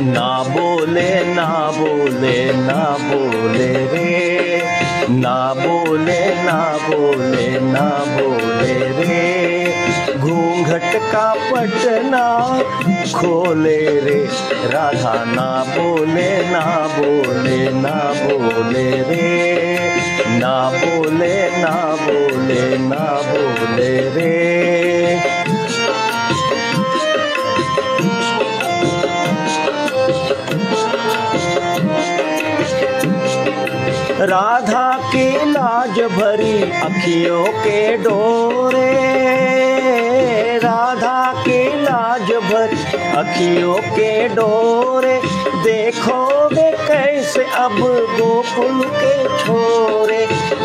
ना बोले ना बोले ना बोले रे, ना बोले ना बोले ना बोले रे, घूंघट का पटना खोले रे, राधा ना बोले ना बोले ना बोले रे, ना बोले ना बोले ना बोले रे। राधा की लाज भरी अखियों के डोरे, राधा की लाज भरी अखियों के डोरे, देखोगे कैसे अब गोकुल के छोरे,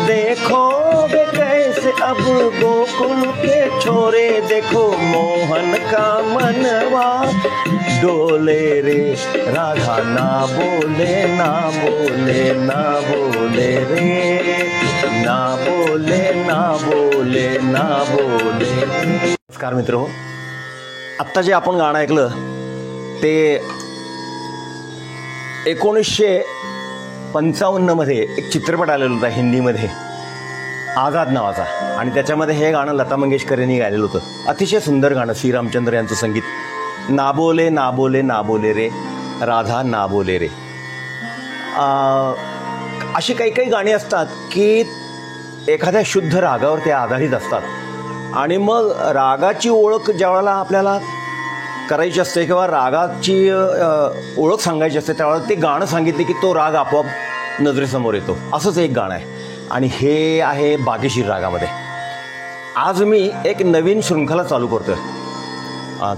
देखोगे कैसे अब गोकुल के छोरे, देखो मोहन का मनवा डोले रे, राधा ना बोले ना बोले ना बोले रे, ना बोले ना बोले ना बोले। नमस्कार मित्रो, आत्ता जे आपण गाणं ऐकलं ते 1955 मध्ये एक चित्रपट आलेला होता हिंदीमध्ये, आझाद नावाचा, आणि त्याच्यामध्ये हे गाणं लता मंगेशकर यांनी गायलेलं होतं. अतिशय सुंदर गाणं, श्री रामचंद्र यांचं संगीत. ना बोले ना बोले ना बोले रे, राधा ना बोले रे. अशी काही काही गाणी असतात की एखाद्या शुद्ध रागावर ते आधारित असतात, आणि मग रागाची ओळख ज्यावेळेला आपल्याला करायची असते किंवा रागाची ओळख सांगायची असते त्यावेळेला ते गाणं सांगितले की तो राग आपोआप नजरेसमोर येतो. असंच एक गाणं आहे, आणि हे आहे बागेशीर रागामध्ये. आज मी एक नवीन शृंखला चालू करतोय.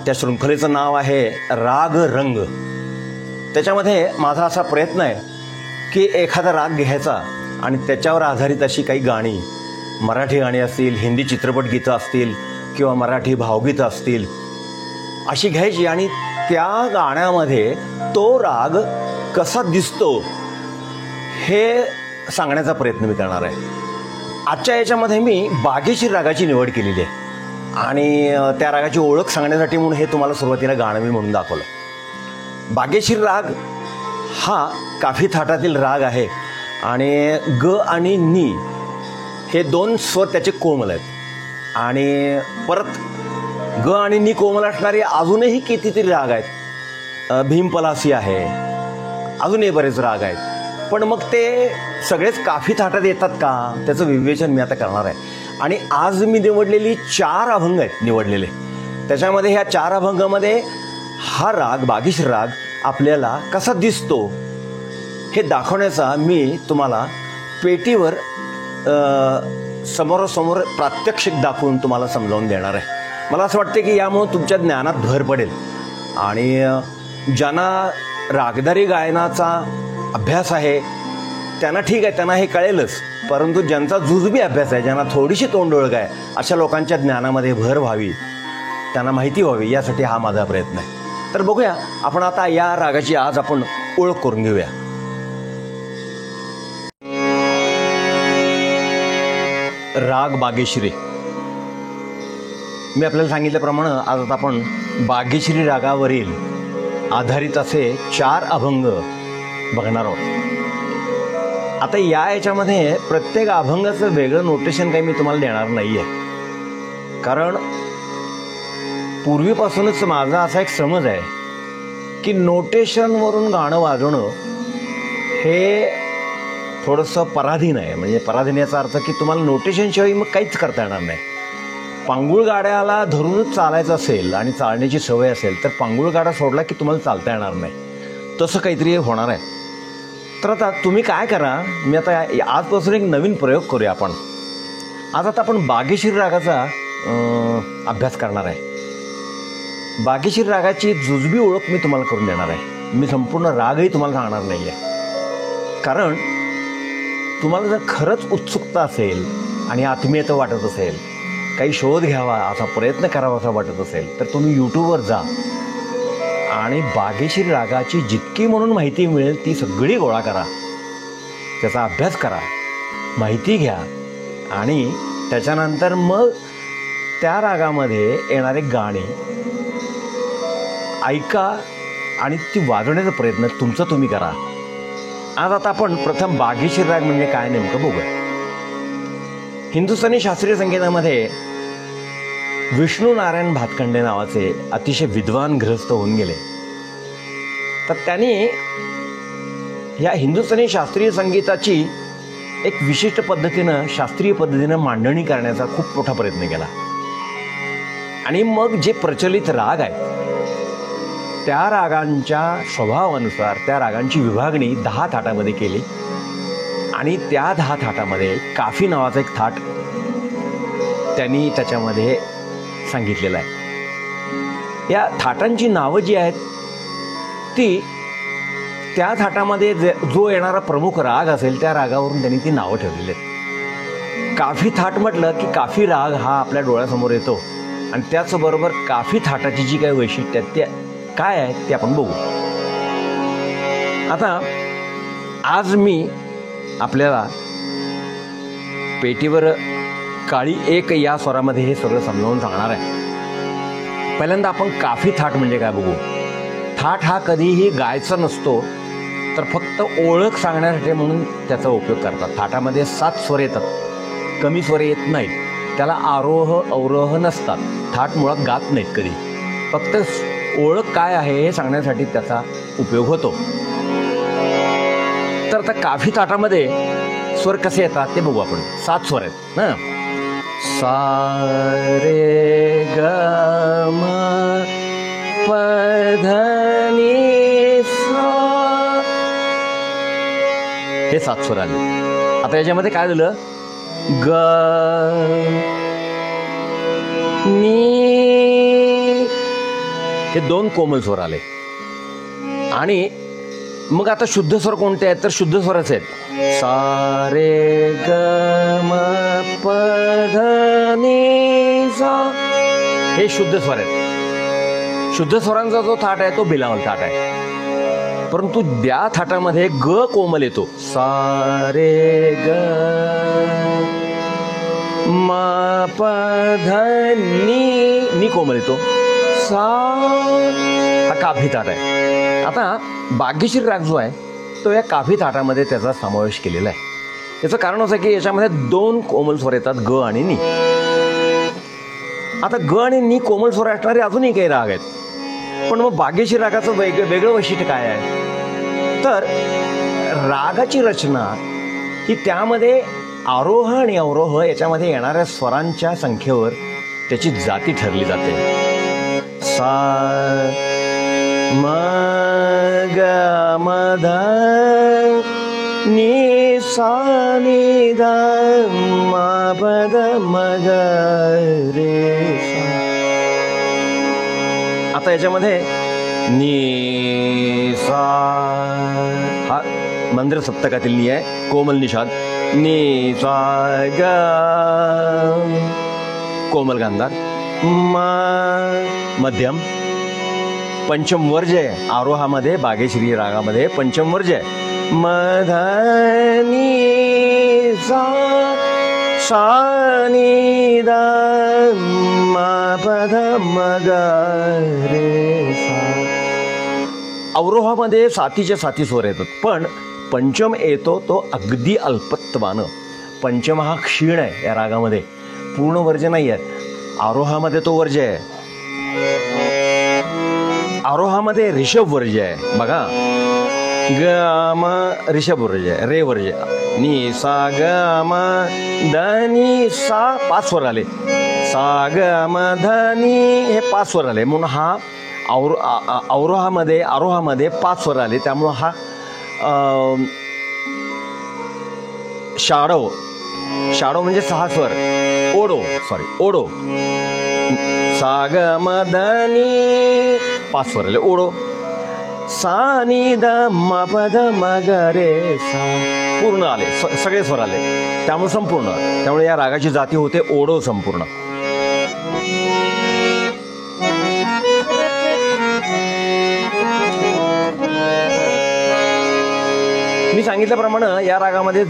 त्या शृंखलेचं नाव आहे राग रंग. त्याच्यामध्ये माझा असा प्रयत्न आहे की एखादा राग घ्यायचा आणि त्याच्यावर आधारित अशी काही गाणी, मराठी गाणी असतील, हिंदी चित्रपट गीतं असतील किंवा मराठी भावगीतं असतील, अशी घ्यायची आणि त्या गाण्यामध्ये तो राग कसा दिसतो हे सांगण्याचा प्रयत्न मी करणार आहे. आजच्या याच्यामध्ये मी बागेशीर रागाची निवड केलेली आहे, आणि त्या रागाची ओळख सांगण्यासाठी म्हणून हे तुम्हाला सुरुवातीला गाणं मी म्हणून दाखवलं. बागेशीर राग हा काफी थाटातील राग आहे, आणि ग आणि नी हे दोन स्वर त्याचे कोमल आहेत, आणि परत ग आणि नी कोमल असणारे अजूनही कितीतरी राग आहेत. भीमपलासी आहे, अजूनही बरेच राग आहेत, पण मग ते सगळेच काफी थाटात येतात का, त्याचं विवेचन मी आता करणार आहे. आणि आज मी निवडलेली 4 अभंग आहेत निवडलेले. त्याच्यामध्ये ह्या 4 अभंगामध्ये हा राग बागेशीर राग आपल्याला कसा दिसतो हे दाखवण्याचा मी तुम्हाला पेटीवर समोरासमोर प्रात्यक्षिक दाखवून तुम्हाला समजावून देणार आहे. मला असं वाटतं की यामुळे तुमच्या ज्ञानात भर पडेल, आणि ज्यांना रागदारी गायनाचा अभ्यास आहे त्यांना ठीक आहे, त्यांना हे कळेलच, परंतु ज्यांचा जुजबी अभ्यास आहे, ज्यांना थोडीशी तोंडओळख आहे, अशा लोकांच्या ज्ञानामध्ये भर व्हावी, त्यांना माहिती व्हावी, यासाठी हा माझा प्रयत्न आहे. तर बघूया आपण आता या रागाची आज आपण ओळख करून घेऊया. राग बागेश्री. मी आपल्याला सांगितल्याप्रमाणे आज आपण बागेश्री रागावरील आधारित असे 4 अभंग बघणार आहोत. आता याच्यामध्ये प्रत्येक अभंगाचं वेगळं नोटेशन काही मी तुम्हाला देणार नाही आहे, कारण पूर्वीपासूनच माझा असा एक समज आहे की नोटेशनवरून गाणं वाजवणं हे थोडंसं पराधीन आहे. म्हणजे पराधीन याचा अर्थ की तुम्हाला नोटेशनशिवाय मग काहीच करता येणार नाही. पांगुळ गाड्याला धरूनच चालायचं असेल आणि चालण्याची सवय असेल तर पांगुळ गाडा सोडला की तुम्हाला चालता येणार नाही, तसं काहीतरी होणार आहे. तर आता तुम्ही काय करा, मी आता आजपासून एक नवीन प्रयोग करूया आपण. आज आता आपण बागेशीर रागाचा अभ्यास करणार आहे. बागेशीर रागाची जुजबी ओळख मी तुम्हाला करून देणार आहे. मी संपूर्ण रागही तुम्हाला सांगणार नाही आहे, कारण तुम्हाला जर खरंच उत्सुकता असेल आणि आत्मीयता वाटत असेल, काही शोध घ्यावा असा प्रयत्न करावा असा वाटत असेल, तर तुम्ही यूट्यूबवर जा आणि बागेशीर रागाची जितकी म्हणून माहिती मिळेल ती सगळी गोळा करा, त्याचा अभ्यास करा, माहिती घ्या, आणि त्याच्यानंतर मग त्या रागामध्ये येणारे गाणे ऐका आणि ती वाजवण्याचा प्रयत्न तुमचा तुम्ही करा. आज आता आपण प्रथम बागेश्री राग म्हणजे काय नेमकं बघूया. हिंदुस्थानी शास्त्रीय संगीतामध्ये विष्णू नारायण भातखंडे नावाचे अतिशय विद्वान गृहस्थ होऊन गेले. तर त्यांनी ह्या हिंदुस्थानी शास्त्रीय संगीताची एक विशिष्ट पद्धतीनं शास्त्रीय पद्धतीनं मांडणी करण्याचा खूप मोठा प्रयत्न केला. आणि मग जे प्रचलित राग आहेत त्या रागांच्या स्वभावानुसार त्या रागांची विभागणी 10 थाटामध्ये केली. आणि त्या 10 थाटामध्ये काफी नावाचा एक थाट त्यांनी त्याच्यामध्ये सांगितलेलं आहे. या थाटांची नावं जी आहेत ती त्या थाटामध्ये जो येणारा प्रमुख राग असेल त्या रागावरून त्यांनी ती नावं ठेवलेली आहेत. काफी थाट म्हटलं की काफी राग हा आपल्या डोळ्यासमोर येतो. आणि त्याचबरोबर काफी थाटाची जी काही वैशिष्ट्य आहेत ते काय आहेत ते आपण बघू. आता आज मी आपल्याला पेटीवर काळी एक या स्वरामध्ये हे सगळं समजावून सांगणार आहे. पहिल्यांदा आपण काफी थाट म्हणजे काय बघू. थाट हा कधीही गायचा नसतो, तर फक्त ओळख सांगण्यासाठी म्हणून त्याचा उपयोग करतात. थाटामध्ये 7 स्वर येतात, कमी स्वर येत नाहीत. त्याला आरोह अवरोह नसतात. थाट मुळात गात नाहीत कधी, फक्त ओळख काय आहे हे सांगण्यासाठी त्याचा उपयोग होतो. तर आता काफी थाटामध्ये स्वर कसे येतात ते बघू आपण. 7 स्वर आहेत ना. सा रे ग म प ध नि सा, हे 7 स्वर आले. आता याच्यामध्ये काय झालं, ग नी हे 2 कोमल स्वर आले. आणि मग आता शुद्ध स्वर कोणते आहेत, तर शुद्ध स्वरच आहेत. सा रे ग म प ध नि सा, हे शुद्ध स्वर आहेत. शुद्ध स्वरांचा जो थाट आहे तो बिलावल थाट आहे. परंतु त्या थाटामध्ये ग कोमल येतो. सा रे ग म प ध नि कोमल येतो. सा हा काफी थाट आहे. आता बागेश्री राग जो आहे तो या काफी थाटामध्ये त्याचा समावेश केलेला आहे. याचं कारण असं की याच्यामध्ये 2 कोमल स्वर येतात, ग आणि नी. आता ग आणि नी कोमल स्वर असणारे अजूनही काही राग आहेत. पण मग बागेश्री रागाचं वेगळं वैशिष्ट्य काय आहे, तर रागाची रचना ही त्यामध्ये आरोह आणि अवरोह याच्यामध्ये येणाऱ्या स्वरांच्या संख्येवर त्याची जाती ठरली जाते. सा म ग म ध नि सा नि ध म प ध म ग रे सा. आता याच्यामध्ये नि सा हा मंद्र सप्तकातील नी आहे, कोमल निषाद. नि सा ग कोमल गांधार, म मध्यम, पंचम वर्ज आहे आरोहामध्ये. बागेश्री रागामध्ये पंचम वर्ज आहे. म ध नि सा सा नि द म प ध म ग रे सा. अवरोहामध्ये 7च्या 7 स्वर येतात, पण पंचम येतो तो अगदी अल्पत्वानं. पंचम हा क्षीण आहे या रागामध्ये, पूर्ण वर्ज नाही आहे. आरोहामध्ये तो वर्ज आहे. आरोहामध्ये ऋषभ वर्ज आहे बघा. ग म ऋषभ वर्ज आहे, रे वर्ज. नि सा ग म ध नि सा 5 स्वर आले. सा ग म ध नि हे 5 स्वर आले. म्हणून हा आरोहामध्ये 5 स्वर आले. त्यामुळं हा शाडो म्हणजे 6 स्वर. ओडो सा ग म ध नि 5 स्वर आले. ओडो सा नि द म प ध म ग रे सा, पूर्ण आले, सगळे स्वर आले. त्यामुळे संपूर्ण, त्यामुळे या रागाची जाती होते ओडो संपूर्ण. मी सांगितल्याप्रमाणे या रागामध्ये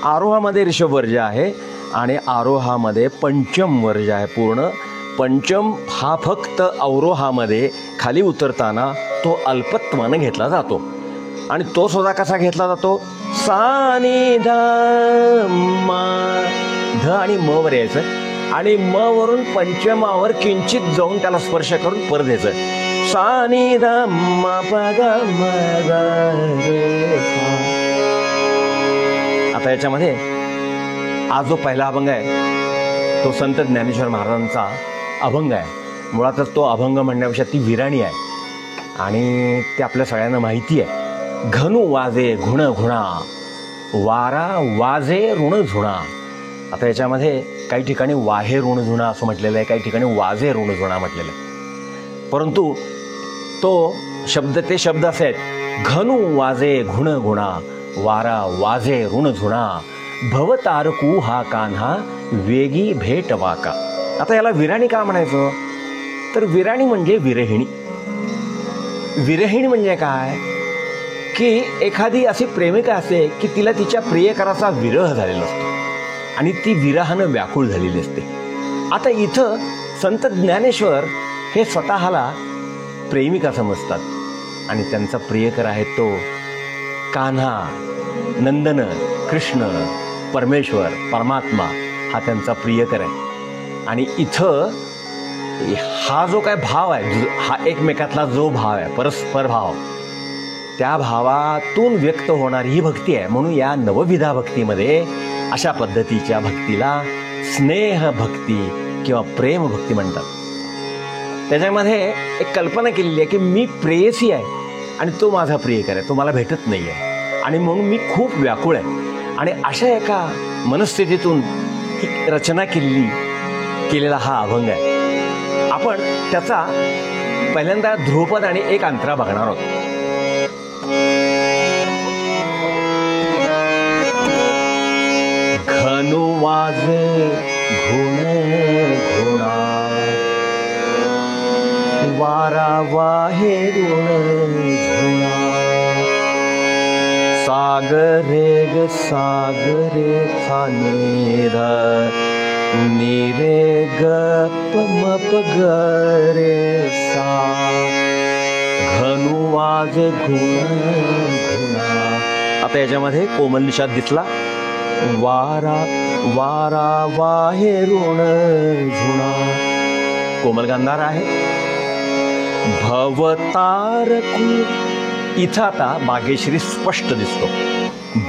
आरोहामध्ये ऋषभ वर्ज आहे आणि आरोहामध्ये पंचम वर्ज आहे पूर्ण. पंचम हा फक्त अवरोहामध्ये खाली उतरताना तो अल्पत्वानं घेतला जातो. आणि तो सुद्धा कसा घेतला जातो? सा नि ध म, ध आणि म वर यायचं आणि म वरून पंचमावर किंचित जाऊन त्याला स्पर्श करून परत यायचं. सा नि ध म प ग म ग रे सा. आता याच्यामध्ये आज जो पहिला अभंग आहे तो संत ज्ञानेश्वर महाराजांचा अभंग आहे. मुळातच तो अभंग म्हणण्यापेक्षा ती विराणी आहे आणि ते आपल्या सगळ्यांना माहिती आहे. घनु वाजे घुण घुणा, वारा वाजे ऋण झुणा. आता याच्यामध्ये काही ठिकाणी वाहे ऋण झुणा असं म्हटलेलं आहे, काही ठिकाणी वाजे ऋण झुणा म्हटलेलं आहे. परंतु ते शब्द असे आहेत, घनु वाजे घुण घुणा, वारा वाजे ऋण झुणा, भवतारकू हा कान्हा वेगी भेट वाका. आता याला विराणी का म्हणायचं? तर विराणी म्हणजे विरहिणी. विरहिणी म्हणजे काय की एखादी अशी प्रेमिका असते की तिला तिच्या प्रियकराचा विरह झालेला असतो आणि ती विरहानं व्याकुळ झालेली असते. आता इथं संत ज्ञानेश्वर हे स्वतःला प्रेमिका समजतात आणि त्यांचा प्रियकर आहे तो कान्हा, नंदन, कृष्ण, परमेश्वर, परमात्मा हा त्यांचा प्रियकर आहे. आणि इथं हा जो काय भाव आहे, हा एकमेकातला जो भाव आहे, परस्पर भाव, त्या भावातून व्यक्त होणारी ही भक्ती आहे. म्हणून या नवविधा भक्तीमध्ये अशा पद्धतीच्या भक्तीला स्नेह भक्ती किंवा प्रेम भक्ती म्हणतात. त्याच्यामध्ये एक कल्पना केलेली आहे की मी प्रेयसी आहे आणि तो माझा प्रियकर आहे, तो मला भेटत नाही आहे आणि म्हणून मी खूप व्याकुळ आहे. आणि अशा एका मनस्थितीतून ही रचना केलेला हा अभंग आहे. आपण त्याचा पहिल्यांदा ध्रुपद आणि एक अंतरा बघणार आहोत. घनु वाजे घुण घुणा, वारा वाहे ऋण झुणा, सागरे ग सागरे खानेर निरे ग पमप ग रे सा. घनु वाजे घुण घुणा. आता याच्यामध्ये कोमल निषाद दिसला. वारा वारा वाहे ऋण झुणा, कोमल गांधार आहे. भवतारकू, इथं आता बागेश्री स्पष्ट दिसतो.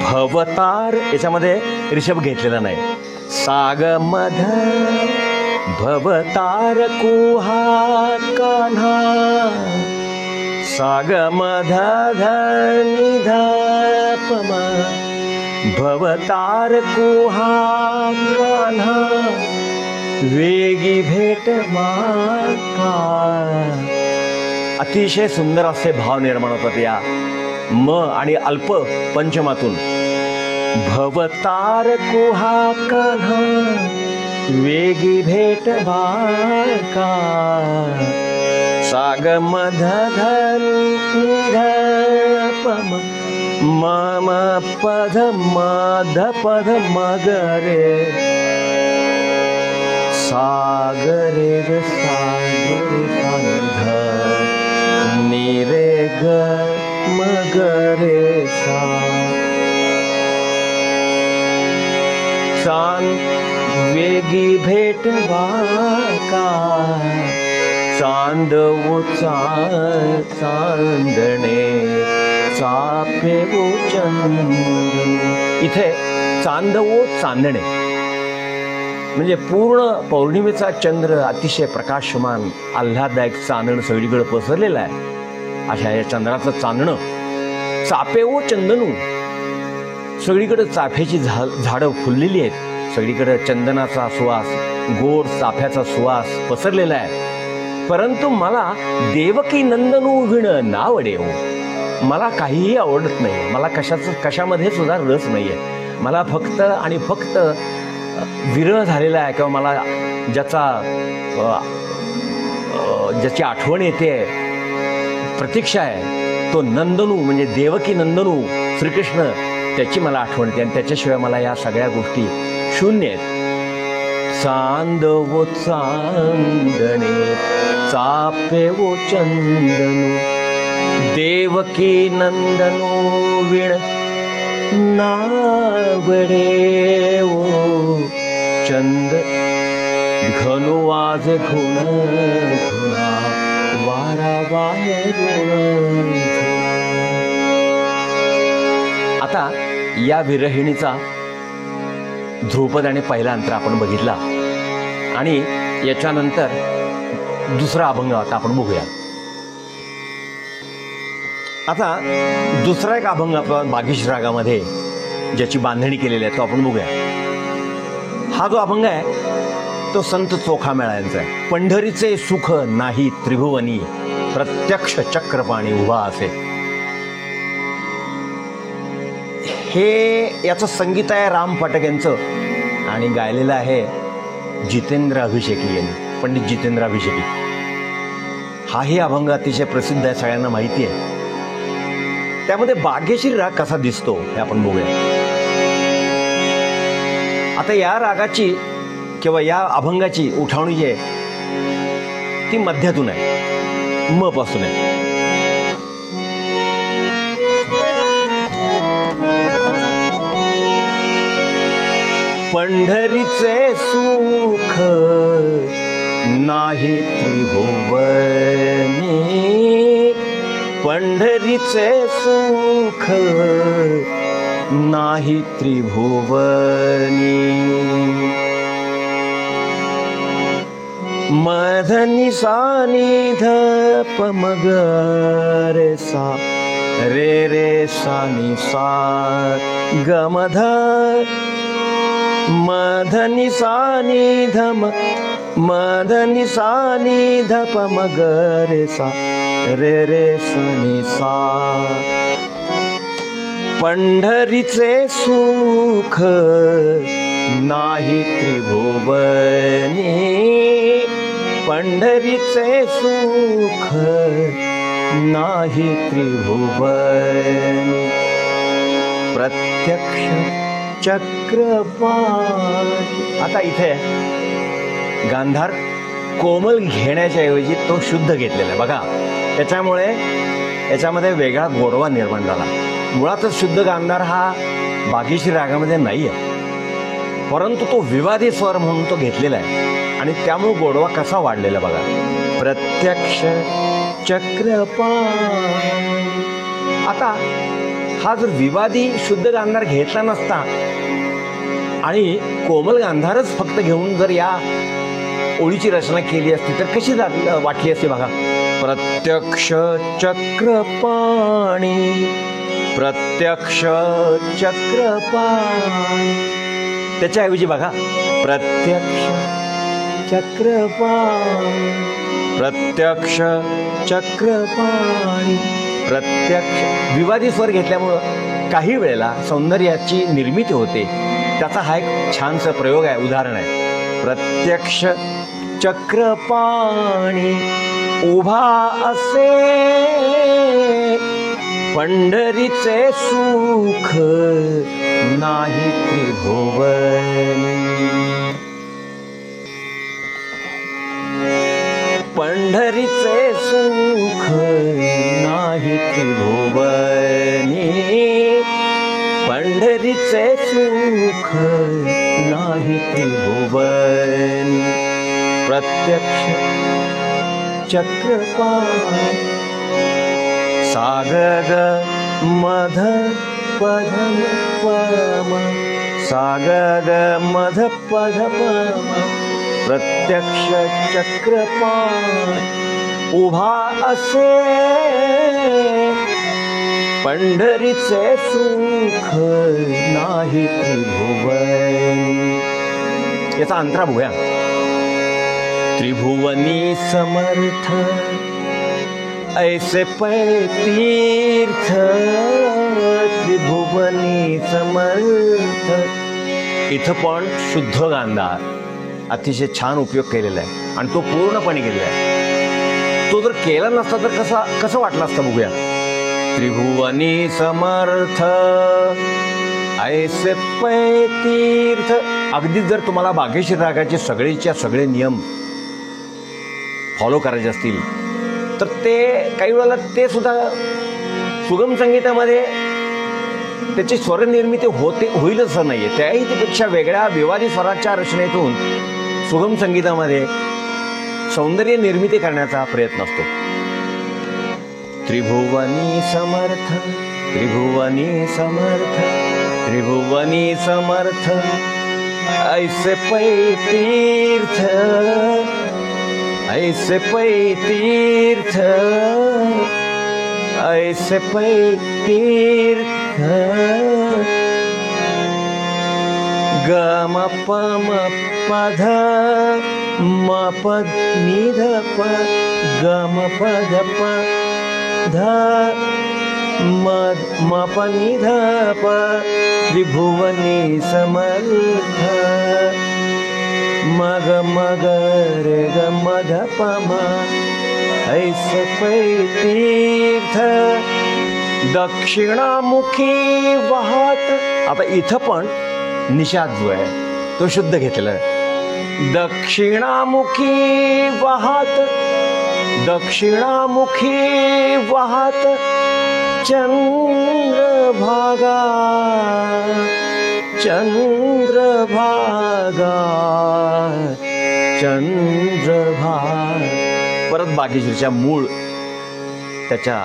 भवतार याच्यामध्ये ऋषभ घेतलेला नाही. साग मध भवतारकू हा कान्हा, साग मध धनि ध पम, भवतारकू हा कान्हा वेगी भेट माका. अतिशय सुंदर असे भाव निर्माण होतात या म आणि अल्प पंचमातून. भवतारकू हा कान्हा वेगी भेट माका, साग मध धनि ध पम, मम पध मध पध मगरे, सागरे ग सागरे साध निरे ग मगरे सा. चांद वेगी भेट वाका, चांद वो चांदणे चापे वो चंद्र. इथे चांद वो चांदणे म्हणजे पूर्ण पौर्णिमेचा चंद्र अतिशय प्रकाशमान आल्हाददायक चांदण सगळीकडे पसरलेलं आहे. अशा या चंद्राचं चांदणं. चापे वो चंदनू, सगळीकडे चाफ्याची झाडं फुललेली आहेत. सगळीकडे चंदनाचा सुवास, गोड चाफ्याचा सुवास पसरलेला आहे. परंतु मला देवकी नंदनू विण नावडे हो. मला काहीही आवडत नाही. मला कशामध्ये सुद्धा रस नाही आहे. मला फक्त आणि फक्त विरह झालेला आहे किंवा मला ज्याची आठवण येते, प्रतीक्षा आहे, तो नंदनू म्हणजे देवकी नंदनू श्रीकृष्ण, त्याची मला आठवण येते. आणि त्याच्याशिवाय मला या सगळ्या गोष्टी शून्य आहेत. चांदवो चांदणे चापे वो चंदनो देवकी नंदनो विण नावडे ओ चंद घनो आज घुण घुणा वारा वारून. आता या विरहिणीचा ध्रुपद आणि पहिला अंतर आपण बघितला आणि याच्यानंतर दुसरा अभंग आता आपण बघूया. आता दुसरा एक अभंग आपण बागीश रागामध्ये ज्याची बांधणी केलेली आहे तो आपण बघूया. हा जो अभंग आहे तो संत चोखामेळा यांचा आहे. पंढरीचे सुख नाही त्रिभुवनी प्रत्यक्ष चक्रपाणी उभा असे. हे याचं संगीत आहे राम फाटक यांचं आणि गायलेलं आहे जितेंद्र अभिषेकी यांनी, पंडित जितेंद्र अभिषेकी. हाही अभंग अतिशय प्रसिद्ध आहे, सगळ्यांना माहिती आहे. त्यामध्ये बागेश्री राग कसा दिसतो हे आपण बघूया. आता या रागाची किंवा या अभंगाची उठावणी जी आहे ती मध्यातून आहे, म पासून आहे. पंढरीचे सुख नाही त्रिभुवनी पंढरीचे सुख नाही त्रिभुवनी मधनी सानिध पमग रे सा रे रे सानी सा गमध मधनी सानिध मधनी सानिध पमग रे सा रे रे सानी सा. पंढरीचे सुख नाही त्रिभुवनी पंढरीचे सुख नाही त्रिभुवनी प्रत्यक्ष चक्रपाणी. आता इथे गांधार कोमल घेण्याच्या ऐवजी तो शुद्ध घेतलेला आहे बघा. त्याच्यामुळे याच्यामध्ये वेगळा गोडवा निर्माण झाला. मुळातच शुद्ध गांधार हा बागीश्री रागामध्ये नाही आहे, परंतु तो विवादी स्वर म्हणून तो घेतलेला आहे आणि त्यामुळे गोडवा कसा वाढलेला बघा. प्रत्यक्ष चक्रपाणी. आता हा जर विवादी शुद्ध गांधार घेतला नसता आणि कोमल गांधारच फक्त घेऊन जर या ओळीची रचना केली असती तर कशी वाटली असती बघा. प्रत्यक्ष चक्रपाणी प्रत्यक्ष चक्रपाणी. त्याच्याऐवजी बघा प्रत्यक्ष चक्रपाणी प्रत्यक्ष चक्रपाणी प्रत्यक्ष. विवादी स्वर घेतल्यामुळं काही वेळेला सौंदर्याची निर्मिती होते. त्याचा हा एक छानसा प्रयोग आहे, उदाहरण आहे. प्रत्यक्ष चक्रपाणी उभा असे पंढरीचे सुख नाही त्रिभुवनी पंढरीचे सुख नाही त्रिभुवनी पंढरीचे सुख नाही त्रिभुवनी प्रत्यक्ष चक्रपाणी. सागग मध पधम पम सागग मध पध पम प्रत्यक्ष चक्रपाणी उभा असे पंढरीचे सुख नाही त्रिभुवनी. याचा अंतरा बघूया. त्रिभुवनी समर्थ ऐसे पै तीर्थ त्रिभुवनी समर्थ. इथं पण शुद्ध गांधार अतिशय छान उपयोग केलेला आहे आणि तो पूर्णपणे केलेला आहे. तो जर केला नसता तर कसं वाटलं असतं बघूया. त्रिभुवनी समर्थ ऐसे पै तीर्थ. अगदीच जर तुम्हाला बागेश्री रागाचे सगळेच्या सगळे नियम फॉलो करायचे असतील तर ते काही वेळेला ते सुद्धा सुगम संगीतामध्ये त्याची स्वरनिर्मिती होईल असं नाही आहे. त्याही त्यापेक्षा वेगळ्या विवादी स्वराच्या रचनेतून सुगम संगीतामध्ये सौंदर्य निर्मिती करण्याचा प्रयत्न असतो. त्रिभुवनी समर्थ, त्रिभुवनी समर्थ, त्रिभुवनी समर्थ, ऐसे पै तीर्थ, ऐसे पै तीर्थ, ऐसे पै तीर्थ. ग म प म प ध म प नि ध प ग म प ध प ध म प नि ध प त्रिभुवनी समर्थ. म ग म ग रे ग म ध प म ऐसे पै तीर्थ. दक्षिणामुखी वाहत. आता इथं पण निषाद जो आहे तो शुद्ध घेतलेला आहे. दक्षिणामुखी वाहत, दक्षिणामुखी वाहत चंद्रभागा, चंद्रभागा, चंद्रभागा. परत बागेश्रीच्या मूळ त्याच्या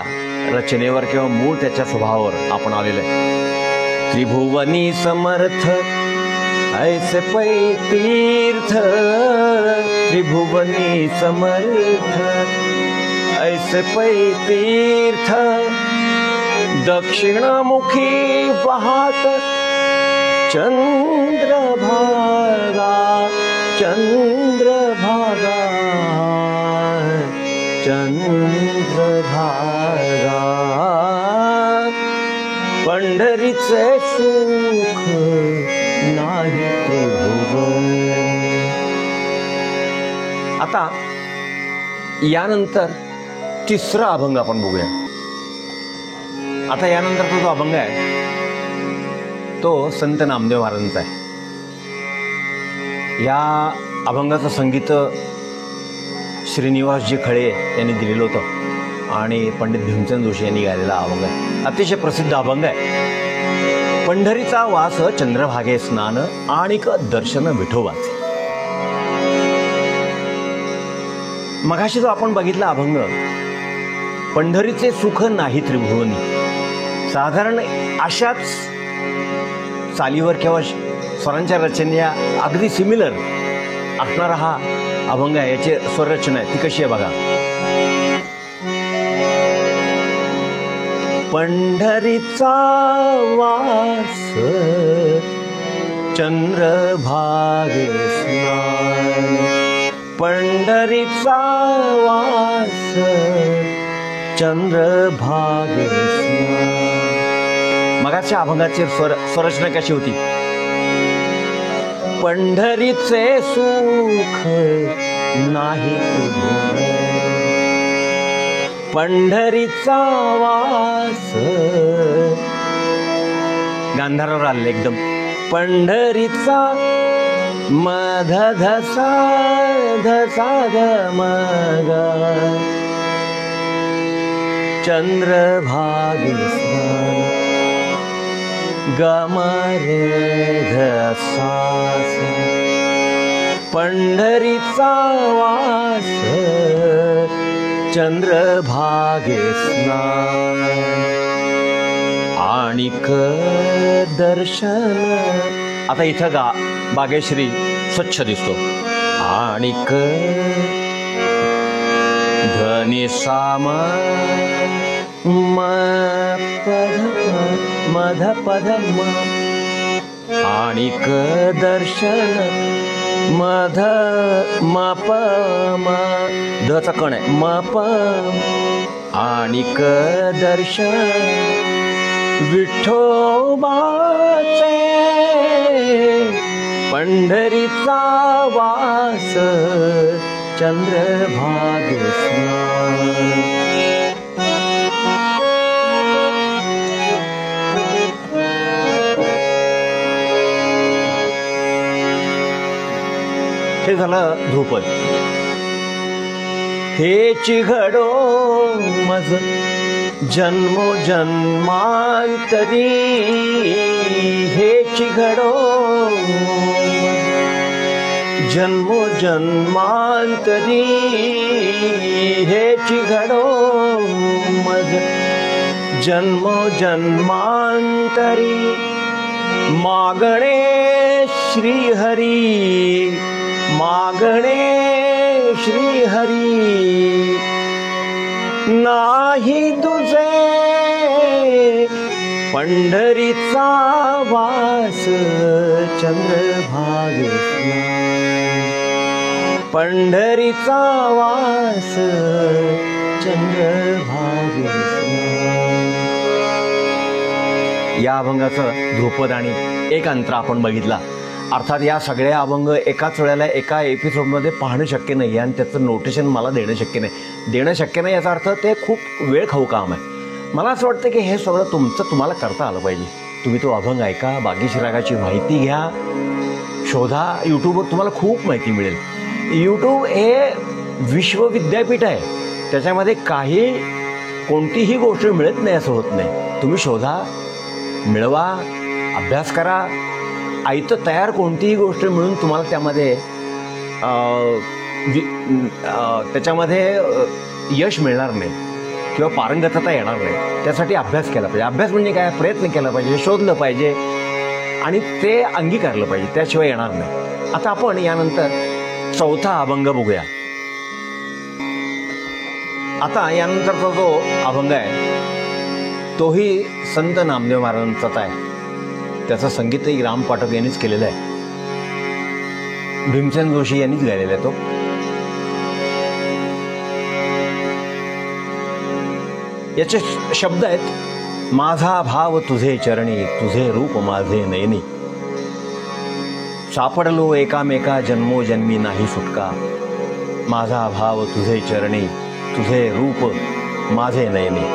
रचनेवर किंवा मूळ त्याच्या स्वभावावर आपण आलेलं आहे. त्रिभुवनी समर्थ, ऐसे पै तीर्थ, त्रिभुवनी समर्थ, ऐसे पै तीर्थ. दक्षिणमुखी वाहत चंद्रभागा, चंद्रभागा, चंद्रभागा. पंढरीचे सुख नाही त्रिभुवन. आता यानंतर तिसरा अभंग आपण बघूया. आता यानंतरचा जो अभंग आहे तो संत नामदेव महाराजांचा आहे. या अभंगाचं संगीत श्रीनिवासजी खळे यांनी दिलेलं होतं आणि पंडित भीमसेन जोशी यांनी गायलेला अभंग आहे. अतिशय प्रसिद्ध अभंग आहे. पंढरीचा वास चंद्रभागे स्नान आणिक दर्शन विठोबाचे. मगाशी जो आपण बघितला अभंग पंढरीचे सुख नाही त्रिभुवनी, साधारण अशाच चालीवर किंवा स्वरांच्या रचनेया अगदी सिमिलर असणारा हा अभंग आहे. याची स्वररचना आहे ती कशी आहे बघा. पंढरीचा वास चंद्रभागे स्नान, पंढरीचा वास चंद्रभागे स्नान. मगाच्या अभंगाची स्वररचना कशी होती. पंढरीचे सुख नाही त्रिभुवन, पंढरीचा वास. गांधारावर आले एकदम. पंढरीचा मध धसा धसा ग मग चंद्रभागे स्नान गमरे धसास. पंढरीचा वास चंद्रभागे स्नान आणिक दर्शन. आता इथं बागेश्री स्वच्छ दिसतो. आणिक ध्वनी साम म पद मध पद म आणिक दर्शन मध म प म धचा कण आहे म प आणिक दर्शन विठोबाचे पंढरीचा वास चंद्रभागे स्नान. झालं ध्रुपद. हेची घडो मज जन्मोजन्मांतरी, हेची घडो जन्मोजन्मांतरी, हेची घडो मज जन्मोजन्मांतरी. मागणे श्रीहरी, मागणे श्रीहरी, नाही तुझे पंढरीचा वास चंद्रभागेसना, पंढरीचा वास चंद्रभागेसना. या अभंगाचं ध्रुपद आणि एक अंतर आपण बघितला. अर्थात या सगळ्या अभंग एकाच वेळेला एका एपिसोडमध्ये पाहणं शक्य नाही आणि त्याचं नोटेशन मला देणं शक्य नाही. याचा अर्थ ते खूप वेळ खाऊ काम आहे. मला असं वाटतं की हे सगळं तुम्हाला करता आलं पाहिजे. तुम्ही तो अभंग ऐका, बागेश्री रागाची माहिती घ्या, शोधा. यूट्यूबवर तुम्हाला खूप माहिती मिळेल. यूट्यूब हे विश्वविद्यापीठ आहे. त्याच्यामध्ये कोणतीही गोष्ट मिळत नाही असं होत नाही. तुम्ही शोधा, मिळवा, अभ्यास करा. आयतं तयार कोणतीही गोष्ट मिळून तुम्हाला त्याच्यामध्ये यश मिळणार नाही किंवा पारंगतता येणार नाही. त्यासाठी अभ्यास केला पाहिजे. अभ्यास म्हणजे काय? प्रयत्न केला पाहिजे, शोधलं पाहिजे आणि ते अंगीकारलं पाहिजे, त्याशिवाय येणार नाही. आता आपण यानंतर चौथा अभंग बघूया. आता यानंतरचा जो अभंग आहे तोही संत नामदेव महाराजांचाच आहे. त्याचं संगीतही राम पाठक यांनीच केलेलं आहे. भीमसेन जोशी यांनीच गायलेला आहे तो. याचे शब्द आहेत, माझा भाव तुझे चरणी, तुझे रूप माझे नयनी. सापडलो एकामेका, जन्मोजन्मी नाही सुटका. माझा भाव तुझे चरणी, तुझे रूप माझे नयनी.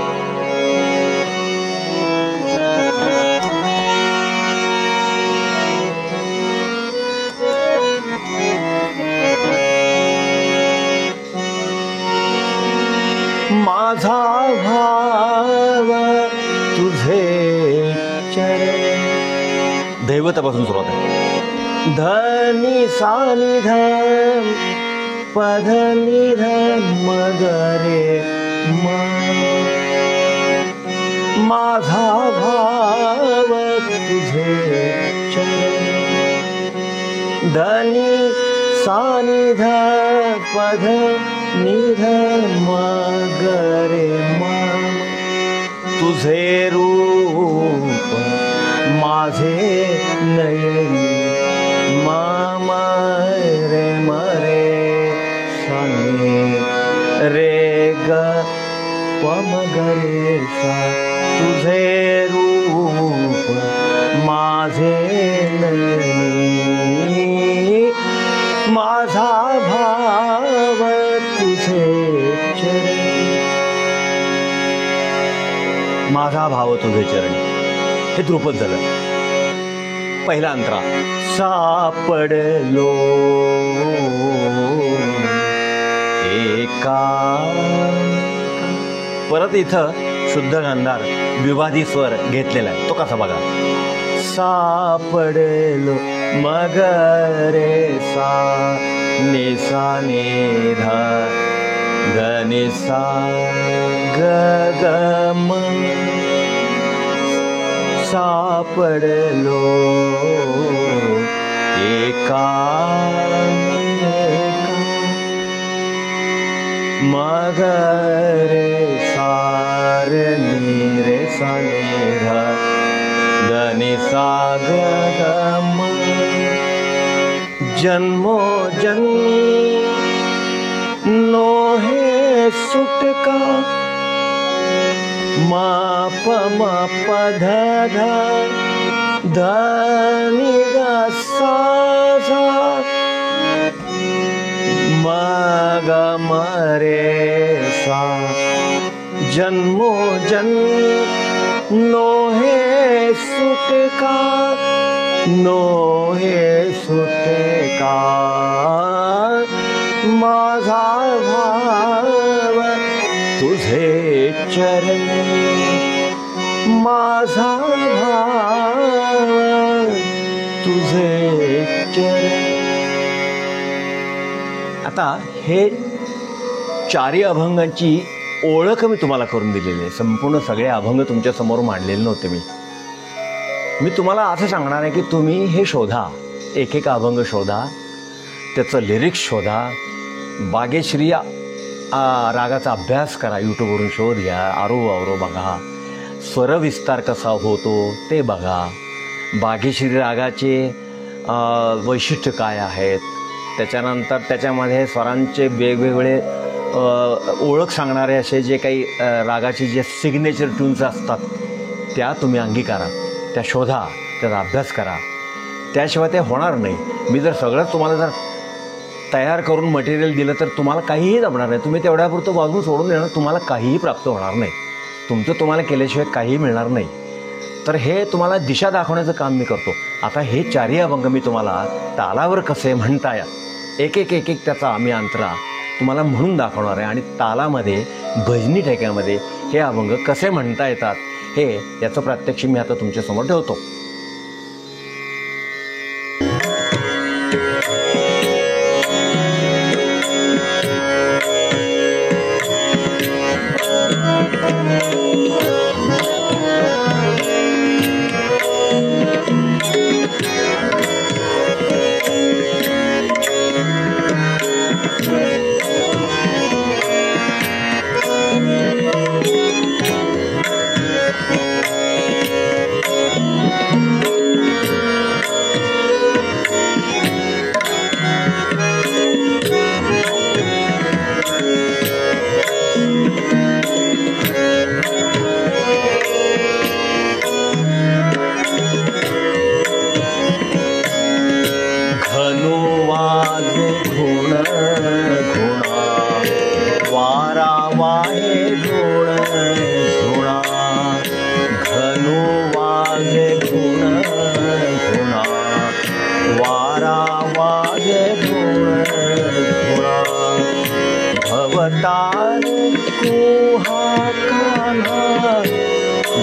माझा भाव तुझे चरणी. दैवतापासून सुरुवात आहे. धनी सानिधम पध निधम मगरे म. माझा भाव तुझे चरणी. धनी सानिध पध निध मगरे म. तुझे रूप माझे नयनी. माम रे मरे साने रे ग पम गरे सा. तुझे रूप माझे नयनी. माझा भाव तुझे चरणी. माझा भाव तुझे चरणी हे ध्रुपद झालं. पहिला अंतरा. सापडलो एका. परत इथं शुद्ध गांधार विवादी स्वर घेतलेला आहे. तो कसा बघा. सापडलो मग रे सा ने सा ने धा ग ने सा ग ग म. सापडलो एका मग रे सार नी रे सा ने धा ग ने सा ग ग म. जन्मो जन्मी नोहे सुटका. मा प म प ध ध ध नि ग सा सा. म ग म रे सा. जन्मो जन्मी नोहे सुटका. नोहे सुटे का माझा भाव तुझे चरणी, माझा भाव तुझे चरणी. आता हे चारी अभंगांची ओळख मी तुम्हाला करून दिलेली आहे. संपूर्ण सगळे अभंग तुमच्या समोर मांडलेले नव्हते. मी तुम्हाला असं सांगणार आहे की तुम्ही हे शोधा, एक एक अभंग शोधा, त्याचं लिरिक्स शोधा, बागेश्री रागाचा अभ्यास करा, यूट्यूबवरून शोध घ्या, आरो बघा, स्वरविस्तार कसा होतो ते बघा, बागेश्री रागाचे वैशिष्ट्य काय आहेत, त्याच्यानंतर त्याच्यामध्ये स्वरांचे वेगवेगळे ओळख सांगणारे असे जे काही रागाचे जे सिग्नेचर ट्यून्स असतात त्या तुम्ही अंगीकारा, त्या शोधा, त्याचा अभ्यास करा. त्याशिवाय ते होणार नाही. मी जर सगळंच तुम्हाला जर तयार करून मटेरियल दिलं तर तुम्हाला काहीही जमणार नाही. तुम्ही तेवढ्यापुरतं बाजून सोडून देणार, तुम्हाला काहीही प्राप्त होणार नाही. तुमचं तुम्हाला केल्याशिवाय काहीही मिळणार नाही. तर हे तुम्हाला दिशा दाखवण्याचं काम मी करतो. आता हे चारही अभंग मी तुम्हाला तालावर कसे म्हणता या, एक एक एक एक त्याचा आम्ही अंतरा तुम्हाला म्हणून दाखवणार आहे. आणि तालामध्ये भजनी ठेक्यामध्ये हे अभंग कसे म्हणता येतात हे याचं प्रात्यक्षिक मी आता तुमच्यासमोर ठेवतो.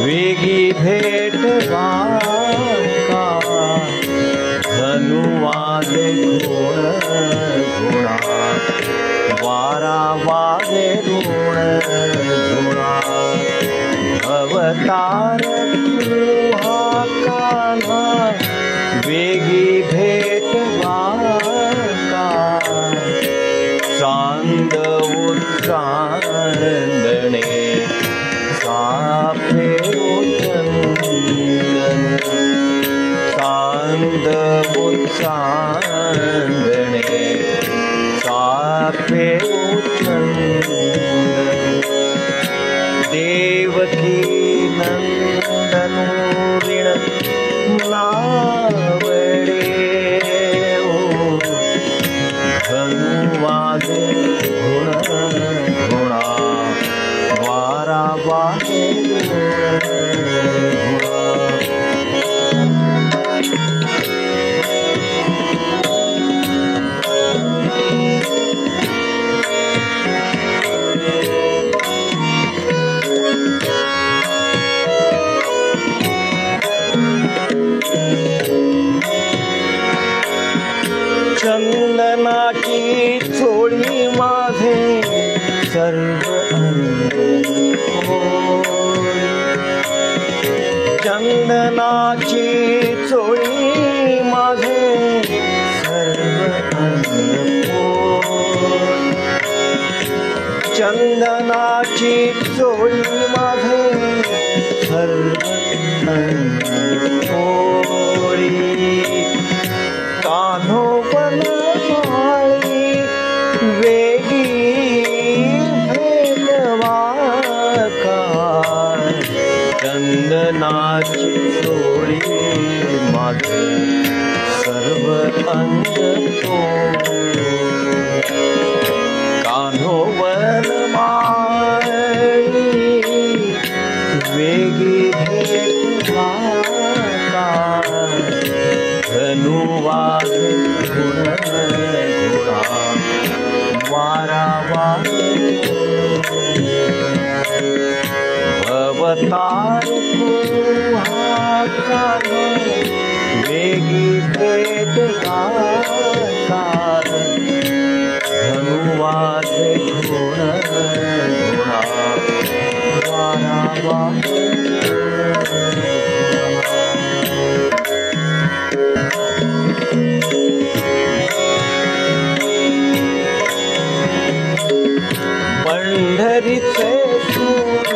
वेगी भेटवा का धनुवादे गुण गुणा वारा वादे गुण गुणा अवतार हा कान्हा वेगी भेटवा का चांद चांदणे साफे चंदन चांद चांदणे साफे चंदन देवकी नंदनो ऋण नावडे धनुवादे गुण गुणा वारा वादे चंदनाची चोळी माझे सर्व चंदनाची चोळी माझे सर्व चंदनाची चोळी माझे सर्व कान्हो बनवाळी वेगी भेटवा का चंदनाची चोळी माझे सर्व अंग कान्हो बनवाळी वेगी भेटवा का अवतार वेगी भेट गातात धनुवाचे गुण गुणा वारावा पंढरीचे सुख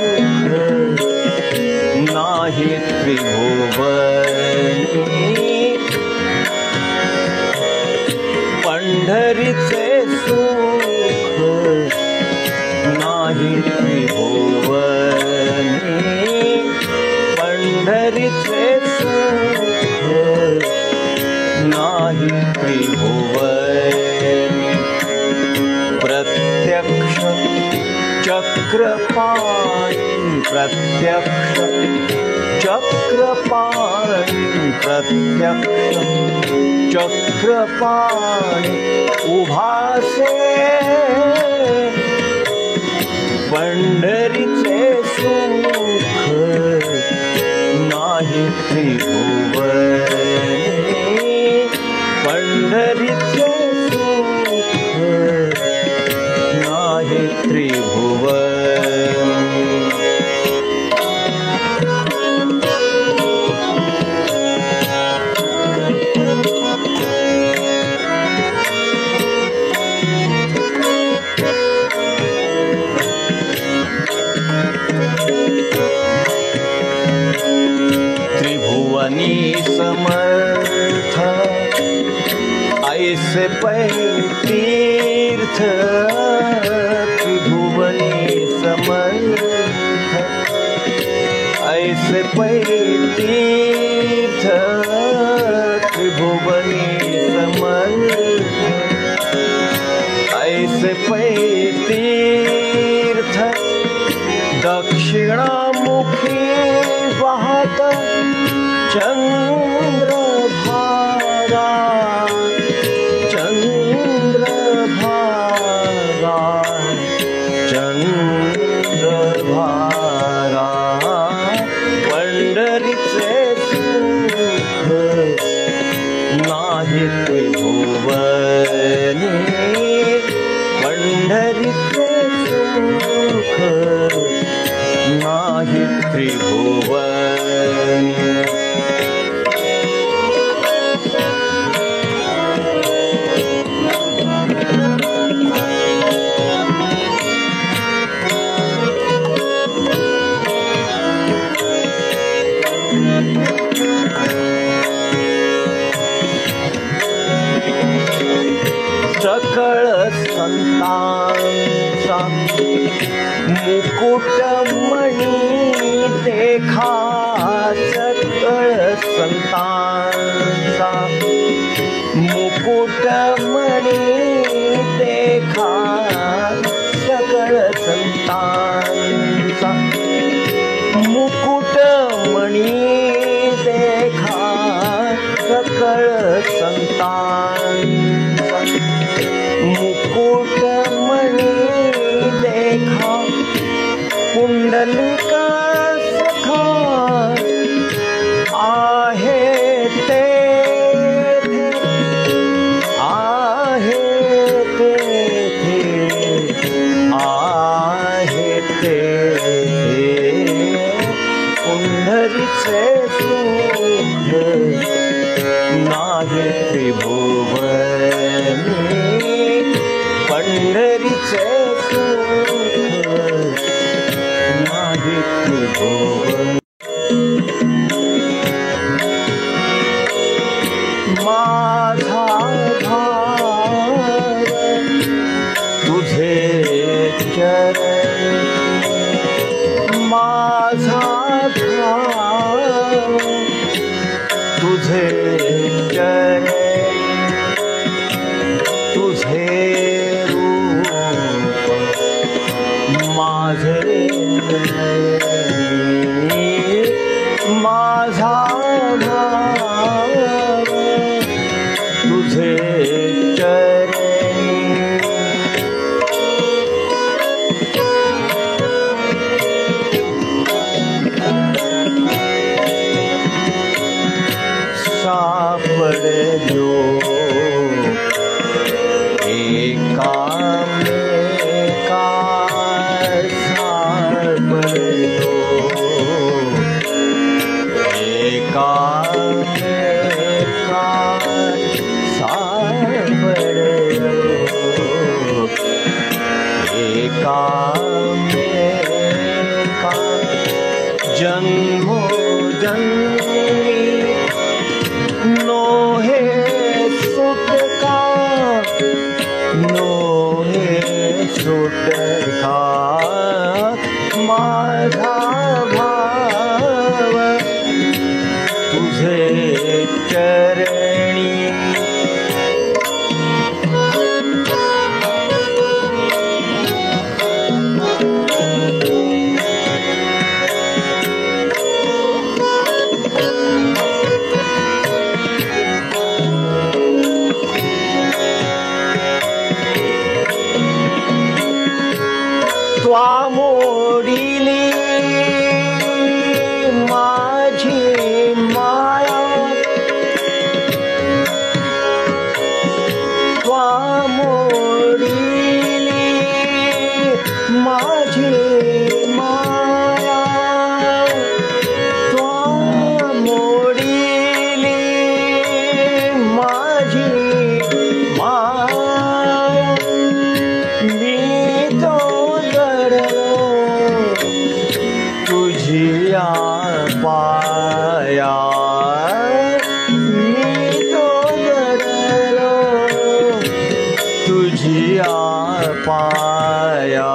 नाही त्रिभुवनी पंढरीचे सुख नाही त्रिभुवनी पंढरीचे सुख नाही त्रिभुवनी प्रत्यक्ष चक्रपाणी प्रत्यक्ष चक्रपाणी प्रत्यक्ष चक्रपाणी उभासे पंढरीचे सुख नाही त्रिभुवनी पंढरीचे सुख नाही त्रिभुवनी त्रिभुवनी समर्थ ऐसे पै तीर्थ त्रिभुवनी समर्थ ऐसे पै तीर्थ त्रिभुवनी समर्थ ऐसे पै तीर्थ दक्षिणामुखी वाहत चंद्रभागा चंद्रभागा चंद्रभागा पंढरीचे सुख नाही त्रिभुवनी पंढरीचे सुख नाही त्रिभुवनी सकळ संतांचा मुकुटमणी देखा सकळ संतांचा मुकुटमणी देखा सकळ संतांचा मुकुटमणी देखा सकळ संतांचा मुकुटमणी देखा पुंडलिका सखा आहे तेथे आहे तेथे आहे तेथे पुंडरीचे सुख नाही त्रिभुवनी पंढरीचे सुख नाही त्रिभुवनी माझा भार तुझे चरण माझा भार तुझे चरण तुझे रूप माझे माझा भार तुझे चरणी माझा भाव तुझे चरणी त्वा मोडिली माझी माया त्वा मोडिली माझी माया त्वा मोडिली माझी माया मी तो तुझिया पाया मी तो जडलो तुझिया पाया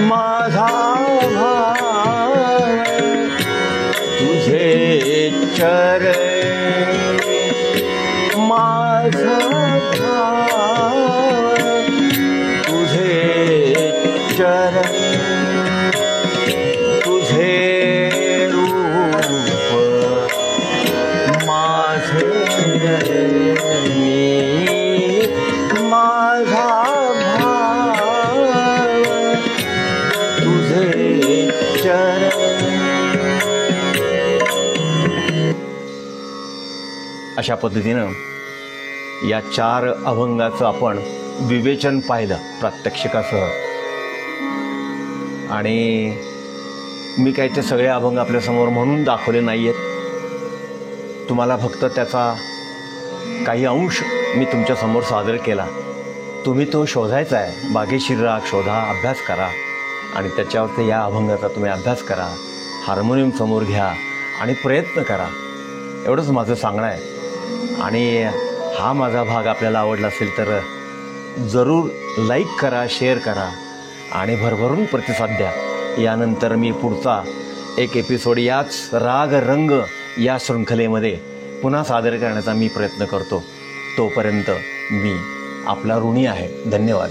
माझा भाव तुझे चरणी माझा भाव तुझे चरणी तुझे रूप माझे माझा भाव तुझे चरण. अशा पद्धतीनं या 4 अभंगाचं आपण विवेचन पाहिलं प्रात्यक्षिकासह. आणि मी काही ते सगळे अभंग आपल्यासमोर म्हणून दाखवले नाही आहेत. तुम्हाला फक्त त्याचा काही अंश मी तुमच्यासमोर सादर केला. तुम्ही तो शोधायचा आहे. बागेशीर राग शोधा, अभ्यास करा आणि त्याच्यावरती या अभंगाचा तुम्ही अभ्यास करा. हार्मोनियम समोर घ्या आणि प्रयत्न करा. एवढंच माझं सांगणं आहे. आणि हा माझा भाग आपल्याला आवडला असेल तर जरूर लाईक करा, शेअर करा आणि भरभरून प्रतिसाद द्या. यानंतर मी पुढचा एक एपिसोड याच राग रंग या शृंखलेमध्ये पुन्हा सादर करण्याचा मी प्रयत्न करतो. तोपर्यंत मी आपला ऋणी आहे. धन्यवाद.